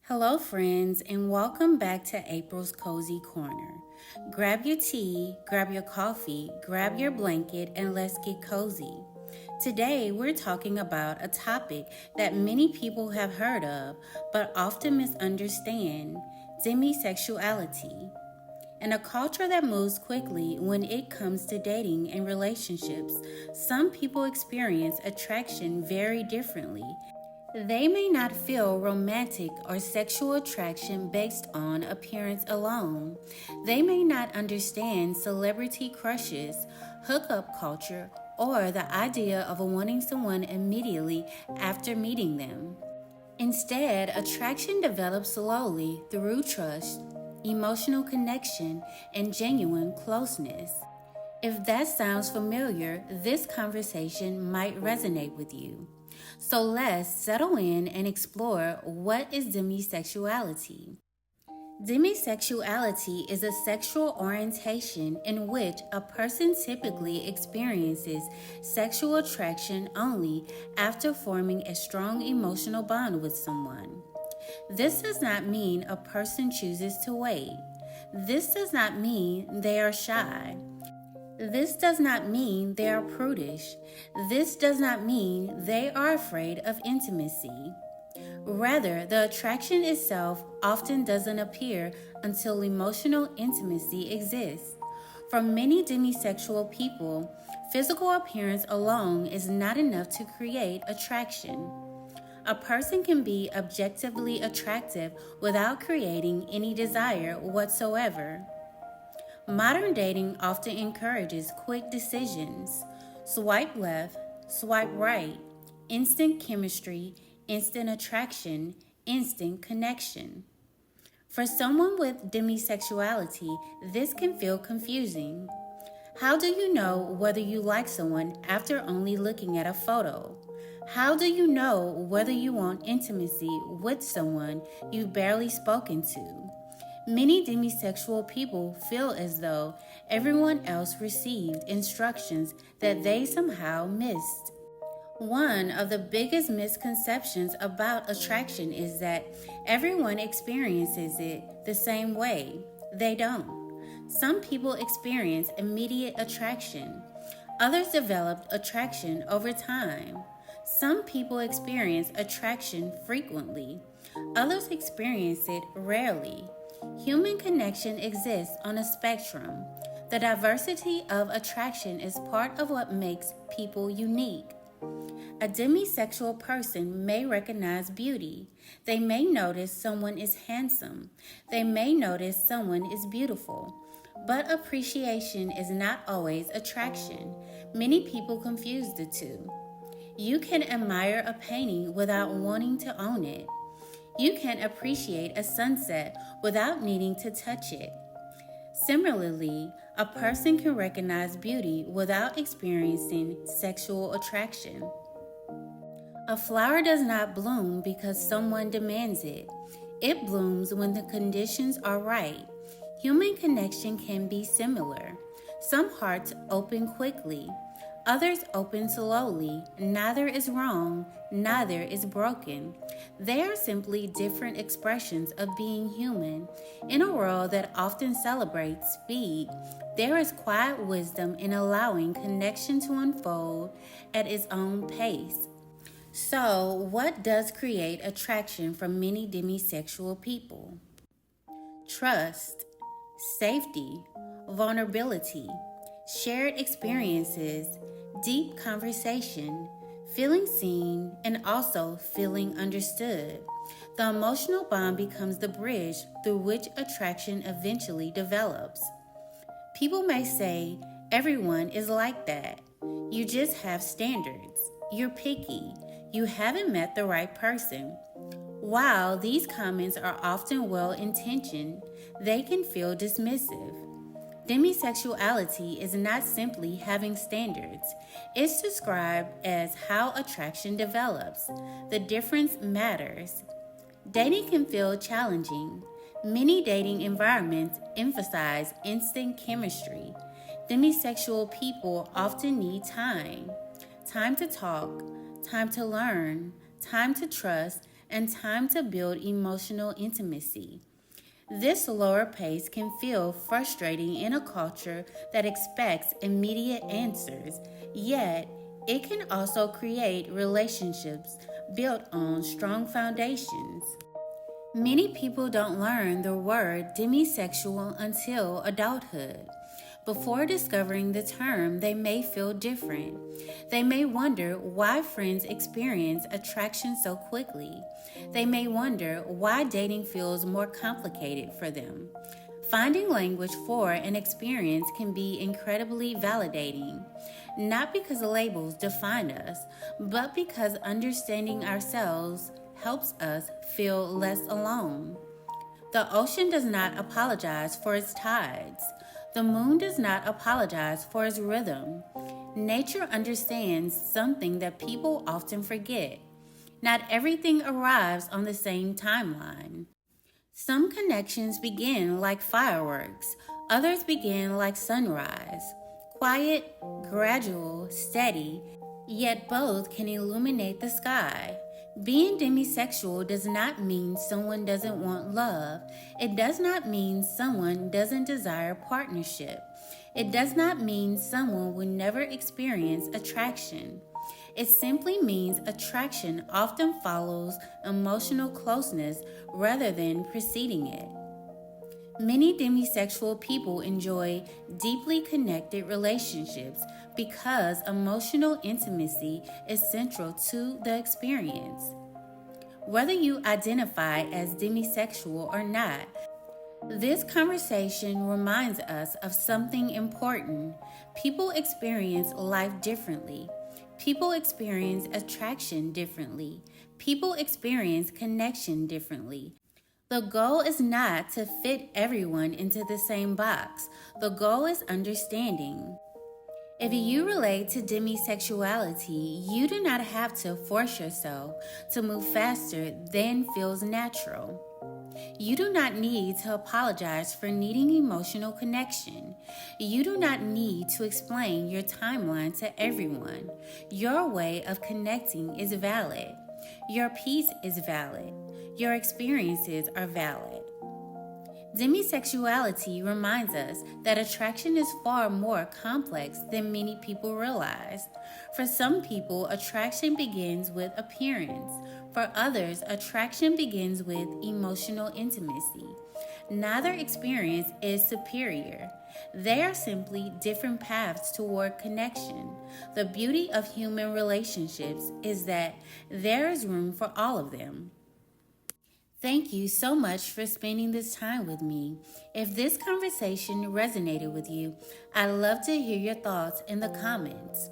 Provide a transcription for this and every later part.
Hello, friends, and welcome back to April's Cozy Corner. Grab your tea, grab your coffee, grab your blanket, and let's get cozy. Today, we're talking about a topic that many people have heard of but often misunderstand: demisexuality. In a culture that moves quickly when it comes to dating and relationships, some people experience attraction very differently. They may not feel romantic or sexual attraction based on appearance alone. They may not understand celebrity crushes, hookup culture, or the idea of wanting someone immediately after meeting them. Instead, attraction develops slowly through trust, emotional connection, and genuine closeness. If that sounds familiar, this conversation might resonate with you. So let's settle in and explore what is demisexuality. Demisexuality is a sexual orientation in which a person typically experiences sexual attraction only after forming a strong emotional bond with someone. This does not mean a person chooses to wait. This does not mean they are shy. This does not mean they are prudish. This does not mean they are afraid of intimacy. Rather, the attraction itself often doesn't appear until emotional intimacy exists. For many demisexual people, physical appearance alone is not enough to create attraction. A person can be objectively attractive without creating any desire whatsoever. Modern dating often encourages quick decisions: swipe left, swipe right, instant chemistry, instant attraction, instant connection. For someone with demisexuality, this can feel confusing. How do you know whether you like someone after only looking at a photo? How do you know whether you want intimacy with someone you've barely spoken to? Many demisexual people feel as though everyone else received instructions that they somehow missed. One of the biggest misconceptions about attraction is that everyone experiences it the same way. They don't. Some people experience immediate attraction. Others develop attraction over time. Some people experience attraction frequently. Others experience it rarely. Human connection exists on a spectrum. The diversity of attraction is part of what makes people unique. A demisexual person may recognize beauty. They may notice someone is handsome. They may notice someone is beautiful. But appreciation is not always attraction. Many people confuse the two. You can admire a painting without wanting to own it. You can appreciate a sunset without needing to touch it. Similarly, a person can recognize beauty without experiencing sexual attraction. A flower does not bloom because someone demands it. It blooms when the conditions are right. Human connection can be similar. Some hearts open quickly. Others open slowly. Neither is wrong, neither is broken. They are simply different expressions of being human. In a world that often celebrates speed, there is quiet wisdom in allowing connection to unfold at its own pace. So, what does create attraction for many demisexual people? Trust, safety, vulnerability, shared experiences, deep conversation, feeling seen, and also feeling understood. The emotional bond becomes the bridge through which attraction eventually develops. People may say, everyone is like that. You just have standards. You're picky. You haven't met the right person. While these comments are often well-intentioned, they can feel dismissive. Demisexuality is not simply having standards. It's described as how attraction develops. The difference matters. Dating can feel challenging. Many dating environments emphasize instant chemistry. Demisexual people often need time. Time to talk, time to learn, time to trust, and time to build emotional intimacy. This lower pace can feel frustrating in a culture that expects immediate answers, yet, it can also create relationships built on strong foundations. Many people don't learn the word demisexual until adulthood. Before discovering the term, they may feel different. They may wonder why friends experience attraction so quickly. They may wonder why dating feels more complicated for them. Finding language for an experience can be incredibly validating, not because labels define us, but because understanding ourselves helps us feel less alone. The ocean does not apologize for its tides. The moon does not apologize for its rhythm. Nature understands something that people often forget. Not everything arrives on the same timeline. Some connections begin like fireworks, others begin like sunrise. Quiet, gradual, steady, yet both can illuminate the sky. Being demisexual does not mean someone doesn't want love. It does not mean someone doesn't desire partnership. It does not mean someone will never experience attraction. It simply means attraction often follows emotional closeness rather than preceding it. Many demisexual people enjoy deeply connected relationships because emotional intimacy is central to the experience. Whether you identify as demisexual or not, this conversation reminds us of something important. People experience life differently. People experience attraction differently. People experience connection differently. The goal is not to fit everyone into the same box. The goal is understanding. If you relate to demisexuality, you do not have to force yourself to move faster than feels natural. You do not need to apologize for needing emotional connection. You do not need to explain your timeline to everyone. Your way of connecting is valid. Your peace is valid. Your experiences are valid. Demisexuality reminds us that attraction is far more complex than many people realize. For some people, attraction begins with appearance. For others, attraction begins with emotional intimacy. Neither experience is superior. They are simply different paths toward connection. The beauty of human relationships is that there is room for all of them. Thank you so much for spending this time with me. If this conversation resonated with you, I'd love to hear your thoughts in the comments.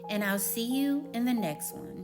And I'll see you in the next one.